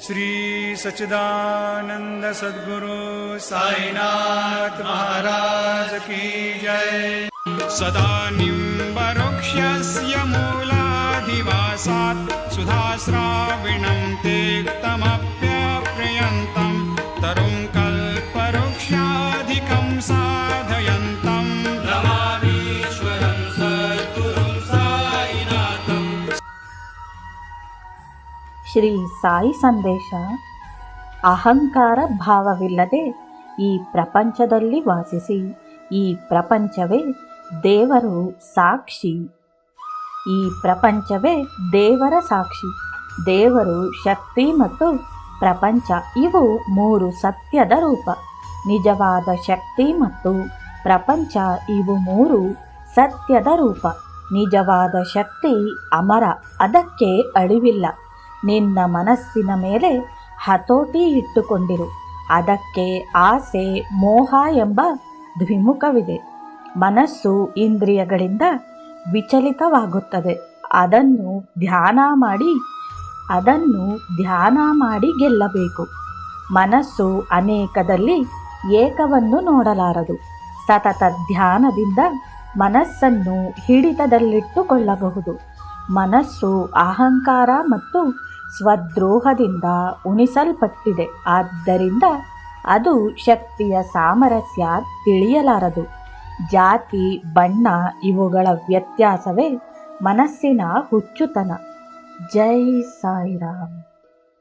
श्री सच्चिदानंद सद्गुरु साईनाथ महाराज की जय। सदा निम्बवृक्षस्य मूलाधिवासात् सुधाश्राविणं तेक्तमप्यप्रियन्तं तरुं कल्पवृक्षाधिकं साधयन्तं नमामीश्वरं सद्गुरुं साईनाथं। ಶ್ರೀ ಸಾಯಿ ಸಂದೇಶ. ಅಹಂಕಾರ ಭಾವವಿಲ್ಲದೆ ಈ ಪ್ರಪಂಚದಲ್ಲಿ ವಾಸಿಸಿ ಈ ಪ್ರಪಂಚವೇ ದೇವರು ಸಾಕ್ಷಿ. ಈ ಪ್ರಪಂಚವೇ ದೇವರ ಸಾಕ್ಷಿ. ದೇವರು, ಶಕ್ತಿ ಮತ್ತು ಪ್ರಪಂಚ ಇವು ಮೂರು ಸತ್ಯದ ರೂಪ. ನಿಜವಾದ ಶಕ್ತಿ ಮತ್ತು ಪ್ರಪಂಚ ಇವು ಮೂರು ಸತ್ಯದ ರೂಪ. ನಿಜವಾದ ಶಕ್ತಿ ಅಮರ, ಅದಕ್ಕೆ ಅಳಿವಿಲ್ಲ. ನಿನ್ನ ಮನಸ್ಸಿನ ಮೇಲೆ ಹತೋಟಿ ಇಟ್ಟುಕೊಂಡಿರು. ಅದಕ್ಕೆ ಆಸೆ, ಮೋಹ ಎಂಬ ದ್ವಿಮುಖವಿದೆ. ಮನಸ್ಸು ಇಂದ್ರಿಯಗಳಿಂದ ವಿಚಲಿತವಾಗುತ್ತದೆ. ಅದನ್ನು ಧ್ಯಾನ ಮಾಡಿ ಗೆಲ್ಲಬೇಕು. ಮನಸ್ಸು ಅನೇಕದಲ್ಲಿ ಏಕವನ್ನು ನೋಡಲಾರದು. ಸತತ ಧ್ಯಾನದಿಂದ ಮನಸ್ಸನ್ನು ಹಿಡಿತದಲ್ಲಿಟ್ಟುಕೊಳ್ಳಬಹುದು. ಮನಸ್ಸು ಅಹಂಕಾರ ಮತ್ತು ಸ್ವದ್ರೋಹದಿಂದ ಉಣಿಸಲ್ಪಟ್ಟಿದೆ. ಆದ್ದರಿಂದ ಅದು ಶಕ್ತಿಯ ಸಾಮರಸ್ಯ ತಿಳಿಯಲಾರದು. ಜಾತಿ, ಬಣ್ಣ ಇವುಗಳ ವ್ಯತ್ಯಾಸವೇ ಮನಸ್ಸಿನ ಹುಚ್ಚುತನ. ಜೈ ಸಾಯಿರಾಮ್.